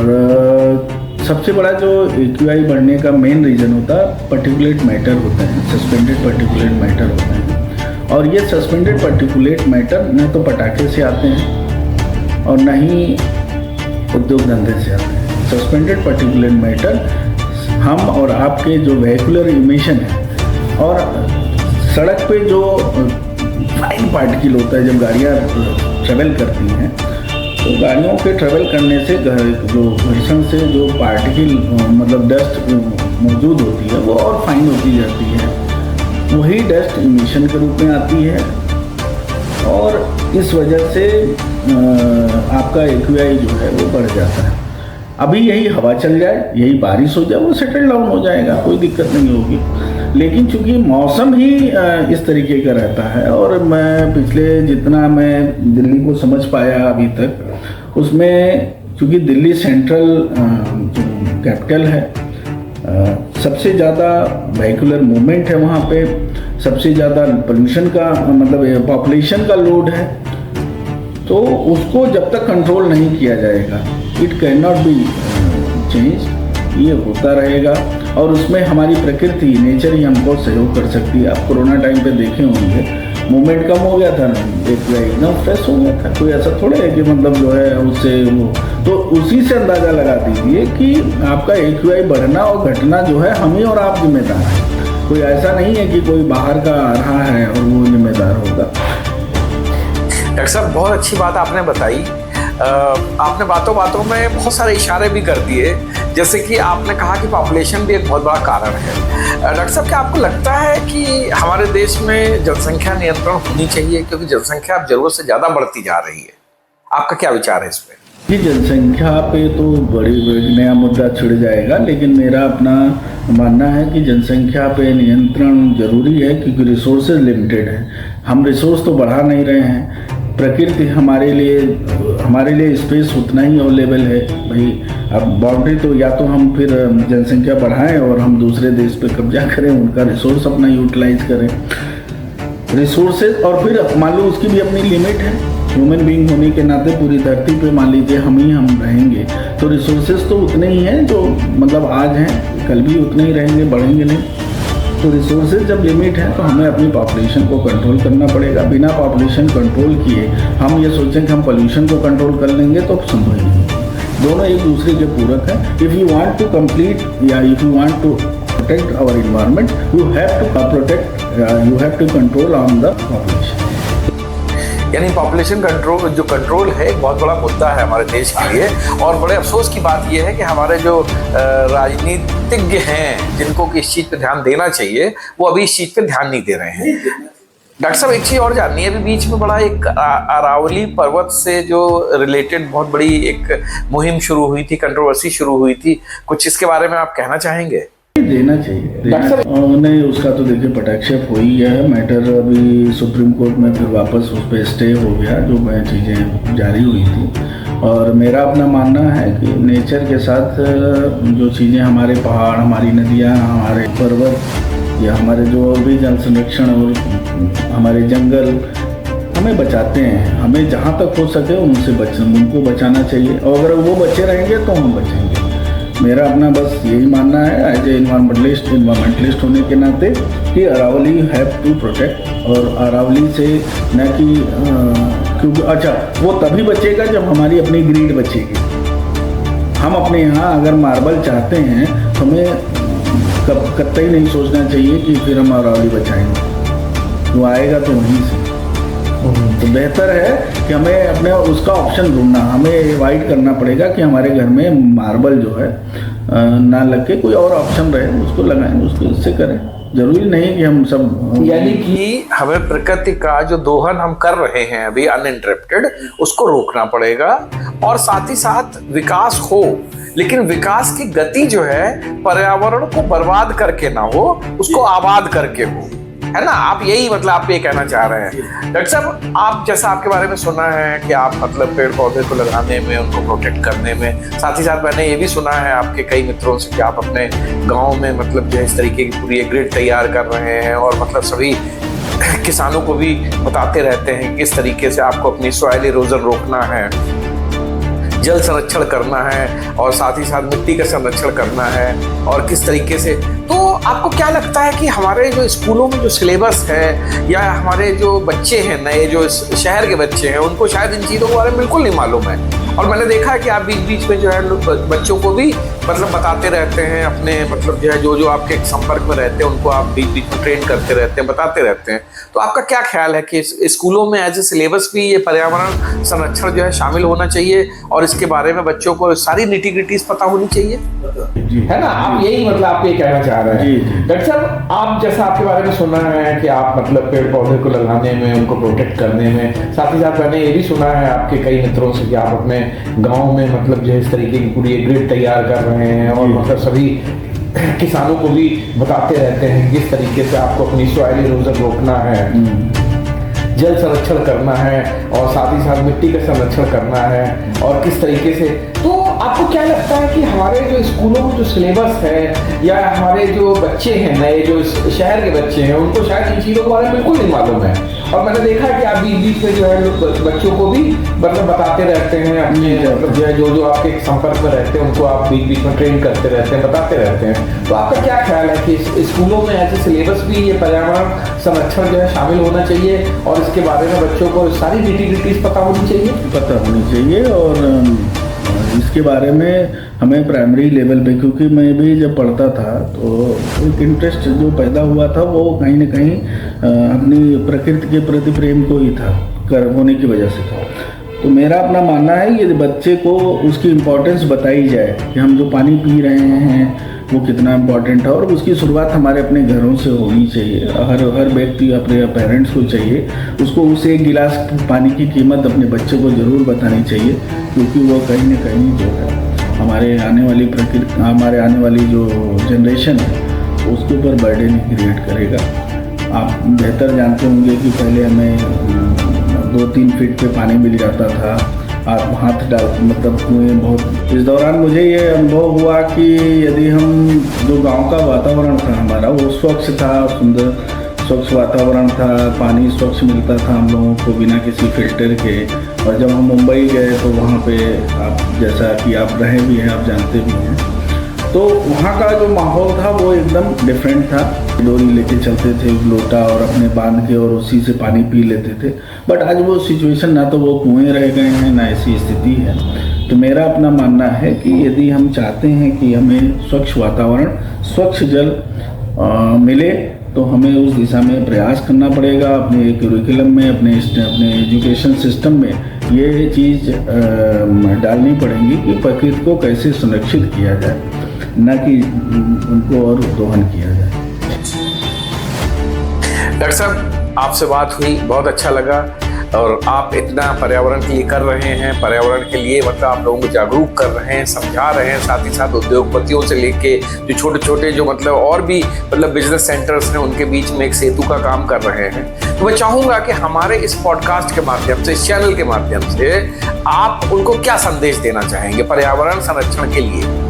S2: सबसे बड़ा जो AQI बढ़ने का मेन रीज़न होता है पर्टिकुलेट मैटर होते हैं, सस्पेंडेड पर्टिकुलेट मैटर होते हैं। और ये सस्पेंडेड पर्टिकुलेट मैटर न तो पटाखे से आते हैं और न ही उद्योग धंधे से आते हैं। सस्पेंडेड पर्टिकुलेट मैटर हम और आपके जो वेहिकुलर इमिशन है और सड़क पे जो फाइन पार्टिकल होता है, जब गाड़ियाँ ट्रेवल करती हैं तो गाड़ियों के ट्रेवल करने से जो घर्षण से जो पार्टिकल मतलब डस्ट मौजूद होती है वो और फाइन होती जाती है, वही डस्ट इमिशन के रूप में आती है। और इस वजह से आपका AQI जो है वो बढ़ जाता है। अभी यही हवा चल जाए, यही बारिश हो जाए, वो सेटल डाउन हो जाएगा, कोई दिक्कत नहीं होगी। लेकिन चूंकि मौसम ही इस तरीके का रहता है और मैं पिछले जितना मैं दिल्ली को समझ पाया अभी तक उसमें, चूंकि दिल्ली सेंट्रल कैपिटल है, सबसे ज़्यादा वेहिकुलर मूवमेंट है वहाँ पे, सबसे ज़्यादा पोल्यूशन का मतलब पॉपुलेशन का लोड है। तो उसको जब तक कंट्रोल नहीं किया जाएगा it can not be change, ये होता रहेगा। और उसमें हमारी प्रकृति नेचर ही हमको सहयोग कर सकती है। आप कोरोना टाइम पे देखे होंगे मूवमेंट कम हो गया था, एकदम फ्रेश हो गया था, कोई ऐसा थोड़ा है कि मतलब जो है उससे वो, तो उसी से अंदाज़ा लगा दीजिए कि आपका AQI बढ़ना और घटना जो है हम ही और आप जिम्मेदार हैं। कोई ऐसा नहीं है कि कोई बाहर का आ रहा है और वो जिम्मेदार होगा।
S1: डॉक्टर साहब बहुत अच्छी बात आपने बताई। आपने बातों बातों में बहुत सारे इशारे भी कर दिए, जैसे कि आपने कहा कि पॉपुलेशन भी एक बहुत बड़ा कारण है। डॉक्टर साहब, क्या आपको लगता है कि हमारे देश में जनसंख्या नियंत्रण होनी चाहिए, क्योंकि जनसंख्या अब जरूरत से ज़्यादा बढ़ती जा रही है? आपका क्या विचार है इस पर?
S2: जी, जनसंख्या पे तो बड़ी नया मुद्दा छिड़ जाएगा, लेकिन मेरा अपना मानना है कि जनसंख्या पे नियंत्रण जरूरी है, क्योंकि रिसोर्सेज लिमिटेड हैं। हम रिसोर्स तो बढ़ा नहीं रहे हैं, प्रकृति हमारे लिए स्पेस उतना ही अवेलेबल है भाई। अब बाउंड्री तो या तो हम फिर जनसंख्या बढ़ाएं और हम दूसरे देश पे कब्जा करें, उनका रिसोर्स अपना यूटिलाइज करें रिसोर्सेज, और फिर मान लो उसकी भी अपनी लिमिट है। ह्यूमन बीइंग होने के नाते पूरी धरती पे मान लीजिए हम रहेंगे, तो रिसोर्सेज तो उतने ही हैं जो मतलब आज हैं, कल भी उतने ही रहेंगे, बढ़ेंगे नहीं। तो रिसोर्सेज जब लिमिट है तो हमें अपनी पॉपुलेशन को कंट्रोल करना पड़ेगा। बिना पॉपुलेशन कंट्रोल किए हम ये सोचें कि हम पोल्यूशन को कंट्रोल कर लेंगे तो संभव नहीं। दोनों एक दूसरे के पूरक हैं। If you want to complete या if you want to protect our environment, you have to control on the population.
S1: यानी पॉपुलेशन कंट्रोल, जो कंट्रोल है, एक बहुत बड़ा मुद्दा है हमारे देश के लिए। और बड़े अफसोस की बात यह है कि हमारे जो राजनीतिज्ञ हैं, जिनको कि इस चीज़ पे ध्यान देना चाहिए, वो अभी इस चीज़ पे ध्यान नहीं दे रहे हैं। डॉक्टर साहब, एक चीज़ और जाननी है, अभी बीच में बड़ा एक अरावली पर्वत से जो रिलेटेड बहुत बड़ी एक मुहिम शुरू हुई थी, कंट्रोवर्सी शुरू हुई थी, कुछ इसके बारे में आप कहना चाहेंगे?
S2: देना चाहिए। नहीं, उसका तो देखिए पटाक्षेप हो ही गया है मैटर। अभी सुप्रीम कोर्ट में फिर वापस उस पर स्टे हो गया, जो चीज़ें जारी हुई थी। और मेरा अपना मानना है कि नेचर के साथ जो चीज़ें, हमारे पहाड़, हमारी नदियाँ, हमारे पर्वत या हमारे जो भी जल संरक्षण और हमारे जंगल हमें बचाते हैं, हमें जहाँ तक हो सके उनको बचाना चाहिए। और अगर वो बचे रहेंगे तो हम बचेंगे। मेरा अपना बस यही मानना है एज ए इन्वायरमेंटलिस्ट होने के नाते कि अरावली हैव टू प्रोटेक्ट। और अरावली से न कि क्योंकि अच्छा वो तभी बचेगा जब हमारी अपनी ग्रीड बचेगी। हम अपने यहाँ अगर मार्बल चाहते हैं तो हमें कतई नहीं सोचना चाहिए कि फिर हम अरावली बचाएंगे, वो आएगा तो वहीं से। तो बेहतर है कि हमें अपने उसका ऑप्शन ढूंढना, हमें अवॉइड करना पड़ेगा कि हमारे घर में मार्बल जो है ना लग के कोई और ऑप्शन रहे, उसको लगाएं, उसको इससे करें। जरूरी नहीं कि हम सब,
S1: यानी कि हमें प्रकृति का जो दोहन हम कर रहे हैं अभी अनइंटरप्टेड, उसको रोकना पड़ेगा। और साथ ही साथ विकास हो, लेकिन विकास की गति जो है पर्यावरण को बर्बाद करके ना हो, उसको आबाद करके हो, है ना? आप यही मतलब आप ये कहना चाह रहे हैं। डॉक्टर साहब, आप जैसा आपके बारे में सुना है कि आप मतलब पेड़ पौधे को लगाने में, उनको प्रोटेक्ट करने में, साथ ही साथ मैंने ये भी सुना है आपके कई मित्रों से कि आप अपने गांव में मतलब जो है इस तरीके की पूरी ग्रिड तैयार कर रहे हैं, और मतलब सभी किसानों को भी बताते रहते हैं किस तरीके से आपको अपनी सॉइल इरोजन रोकना है, जल संरक्षण करना है, और साथ ही साथ मिट्टी का संरक्षण करना है, और किस तरीके से। तो आपको क्या लगता है कि हमारे जो स्कूलों में जो सिलेबस है, या हमारे जो बच्चे हैं, नए जो शहर के बच्चे हैं, उनको शायद इन चीज़ों के बारे में बिल्कुल नहीं मालूम है? और मैंने देखा है कि आप बीच बीच में जो है बच्चों को भी मतलब बताते रहते हैं, अपने मतलब जो है जो आपके संपर्क में रहते हैं उनको आप बीच बीच में ट्रेन करते रहते हैं, बताते रहते हैं। तो आपका क्या ख्याल है कि स्कूलों में एज ए सिलेबस भी ये पर्यावरण संरक्षण जो है शामिल होना चाहिए, और इसके बारे में बच्चों को सारी निटी-ग्रिटीज पता होनी चाहिए, है ना? आप यही मतलब आप ये कहना चाह रहे हैं। डॉक्टर साहब, आप जैसा आपके बारे में सुना है कि आप मतलब पेड़ पौधे को लगाने में, उनको प्रोटेक्ट करने में, साथ ही साथ मैंने ये भी सुना है आपके कई मित्रों से कि आप अपने गांव में मतलब जो है इस तरीके की पूरी ग्रिड तैयार कर रहे हैं, और मतलब सभी किसानों को भी बताते रहते हैं किस तरीके से आपको अपनी सॉइल इरोजन रोकना है, जल संरक्षण करना है, और साथ ही साथ मिट्टी का संरक्षण करना है, और किस तरीके से। तो आपको क्या लगता है कि हमारे जो स्कूलों में जो सिलेबस है, या हमारे जो बच्चे हैं, नए जो शहर के बच्चे हैं, उनको शायद इन चीज़ों के बारे में बिल्कुल नहीं मालूम है? और मैंने देखा है कि आप बीच बीच में जो है बच्चों को भी मतलब बताते रहते हैं, अपने मतलब जो है जो आपके संपर्क में रहते हैं उनको आप बीच बीच में ट्रेन करते रहते हैं, बताते रहते हैं। तो आपका क्या ख्याल है कि स्कूलों में ऐसे सिलेबस भी ये पर्यावरण संरक्षण जो है शामिल होना चाहिए, और इसके बारे में बच्चों को सारी निटी-ग्रिटीज पता होनी चाहिए?
S2: पता होनी चाहिए। और इसके बारे में हमें प्राइमरी लेवल पे, क्योंकि मैं भी जब पढ़ता था तो एक इंटरेस्ट जो पैदा हुआ था वो कहीं ना कहीं अपनी प्रकृति के प्रति प्रेम को ही था, होने की वजह से था। तो मेरा अपना मानना है कि बच्चे को उसकी इम्पोर्टेंस बताई जाए कि हम जो पानी पी रहे हैं वो कितना इम्पोर्टेंट है, और उसकी शुरुआत हमारे अपने घरों से होनी चाहिए। हर व्यक्ति अपने पेरेंट्स को चाहिए उसको उस एक गिलास पानी की कीमत अपने बच्चे को ज़रूर बतानी चाहिए, क्योंकि वो कहीं ना कहीं जो है हमारे आने वाली जो जनरेशन है उसके ऊपर बर्डन क्रिएट करेगा। आप बेहतर जानते होंगे कि पहले हमें 2-3 फीट पे पानी मिल जाता था, आप हाथ डाल मतलब कुएँ बहुत। इस दौरान मुझे ये अनुभव हुआ कि यदि हम जो गांव का वातावरण था हमारा वो स्वच्छ था, सुंदर स्वच्छ वातावरण था, पानी स्वच्छ मिलता था हम लोगों को बिना किसी फिल्टर के। और जब हम मुंबई गए तो वहाँ पे आप जैसा कि आप रहे भी हैं, आप जानते भी हैं, तो वहाँ का जो माहौल था वो एकदम डिफरेंट था। डोरी लेके चलते थे लोटा और अपने बांध के और उसी से पानी पी लेते थे। बट आज वो सिचुएशन, ना तो वो कुएँ रह गए हैं ना ऐसी स्थिति है। तो मेरा अपना मानना है कि यदि हम चाहते हैं कि हमें स्वच्छ वातावरण, स्वच्छ जल मिले, तो हमें उस दिशा में प्रयास करना पड़ेगा। अपने करिकुलम में, अपने एजुकेशन सिस्टम में ये चीज़ डालनी पड़ेगी कि प्रकृति को कैसे संरक्षित किया जाए, न कि उनको और दोहन किया जाए।
S1: डॉक्टर साहब, आपसे बात हुई, बहुत अच्छा लगा, और आप इतना पर्यावरण के लिए कर रहे हैं, पर्यावरण के लिए मतलब आप लोगों को जागरूक कर रहे हैं, समझा रहे हैं, साथ ही साथ उद्योगपतियों से लेके जो छोटे छोटे जो मतलब और भी मतलब बिजनेस सेंटर्स हैं उनके बीच में एक सेतु का काम कर रहे हैं। तो मैं चाहूँगा कि हमारे इस पॉडकास्ट के माध्यम से, इस चैनल के माध्यम से आप उनको क्या संदेश देना चाहेंगे पर्यावरण संरक्षण के लिए?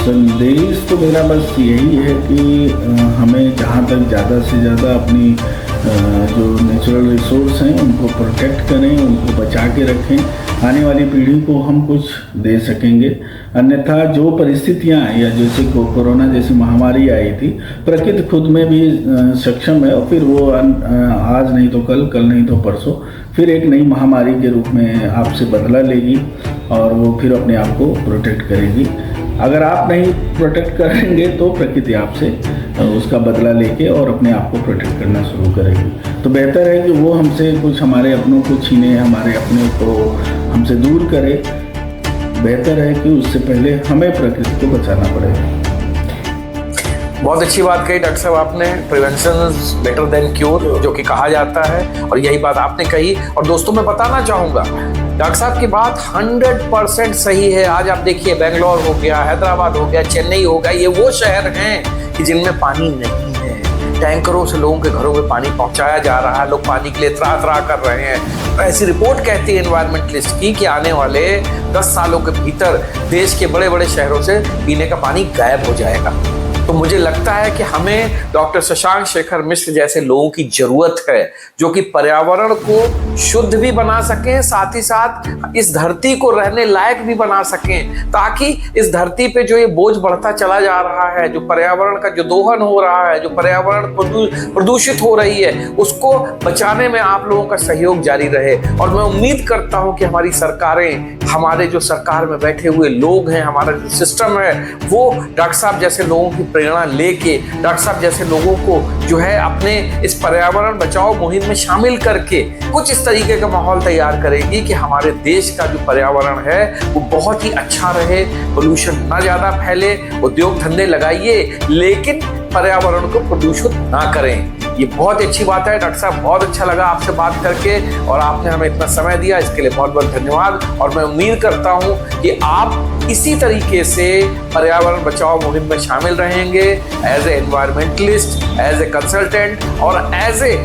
S2: संदेश तो मेरा बस यही है कि हमें जहाँ तक ज़्यादा से ज़्यादा अपनी जो नेचुरल रिसोर्स हैं उनको प्रोटेक्ट करें, उनको बचा के रखें। आने वाली पीढ़ी को हम कुछ दे सकेंगे। अन्यथा जो परिस्थितियाँ या जैसे कोरोना जैसी महामारी आई थी, प्रकृति खुद में भी सक्षम है, और फिर वो आज नहीं तो कल नहीं तो परसों फिर एक नई महामारी के रूप में आपसे बदला लेगी और वो फिर अपने आप को प्रोटेक्ट करेगी। अगर आप नहीं प्रोटेक्ट करेंगे तो प्रकृति आपसे उसका बदला लेके और अपने आप को प्रोटेक्ट करना शुरू करेगी। तो बेहतर है कि वो हमसे कुछ हमारे अपनों को छीने, हमारे अपने को हमसे दूर करे। बेहतर है कि उससे पहले हमें प्रकृति को बचाना पड़ेगा।
S1: बहुत अच्छी बात कही डॉक्टर साहब आपने, prevention is better than cure, जो कि कहा जाता है, और यही बात आपने कही। और दोस्तों मैं बताना चाहूँगा, डॉक्टर साहब की बात 100% सही है। आज आप देखिए, बेंगलोर हो गया, हैदराबाद हो गया, चेन्नई हो गया, ये वो शहर हैं कि जिनमें पानी नहीं है। टैंकरों से लोगों के घरों में पानी पहुंचाया जा रहा है, लोग पानी के लिए त्राह कर रहे हैं। तो ऐसी रिपोर्ट कहती है एनवायरमेंटलिस्ट की कि आने वाले 10 सालों के भीतर देश के बड़े बड़े शहरों से पीने का पानी गायब हो जाएगा। तो मुझे लगता है कि हमें डॉक्टर शशांक शेखर मिश्र जैसे लोगों की जरूरत है, जो कि पर्यावरण को शुद्ध भी बना सकें, साथ ही साथ इस धरती को रहने लायक भी बना सकें, ताकि इस धरती पे जो ये बोझ बढ़ता चला जा रहा है, जो पर्यावरण का जो दोहन हो रहा है, जो पर्यावरण प्रदूषित हो रही है, उसको बचाने में आप लोगों का सहयोग जारी रहे। और मैं उम्मीद करता हूं कि हमारी सरकारें, हमारे जो सरकार में बैठे हुए लोग हैं, हमारा जो सिस्टम है, वो डॉक्टर साहब जैसे लोगों की प्रेरणा लेके, डॉक्टर साहब जैसे लोगों को जो है अपने इस पर्यावरण बचाओ मुहिम में शामिल करके कुछ इस तरीके का माहौल तैयार करेगी कि हमारे देश का जो पर्यावरण है वो बहुत ही अच्छा रहे, पोल्यूशन ना ज्यादा फैले। उद्योग धंधे लगाइए, लेकिन पर्यावरण को प्रदूषित ना करें। ये बहुत अच्छी बात है डॉक्टर साहब, बहुत अच्छा लगा आपसे बात करके, और आपने हमें इतना समय दिया, इसके लिए बहुत बहुत धन्यवाद। और मैं उम्मीद करता हूं कि आप इसी तरीके से पर्यावरण बचाओ मुहिम में शामिल रहेंगे, as a environmentalist, as a consultant और एज ए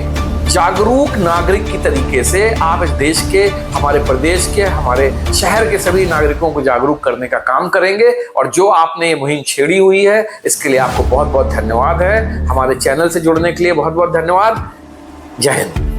S1: जागरूक नागरिक की तरीके से आप इस देश के, हमारे प्रदेश के, हमारे शहर के सभी नागरिकों को जागरूक करने का काम करेंगे। और जो आपने ये मुहिम छेड़ी हुई है, इसके लिए आपको बहुत बहुत धन्यवाद है। हमारे चैनल से जुड़ने के लिए बहुत बहुत धन्यवाद। जय हिंद।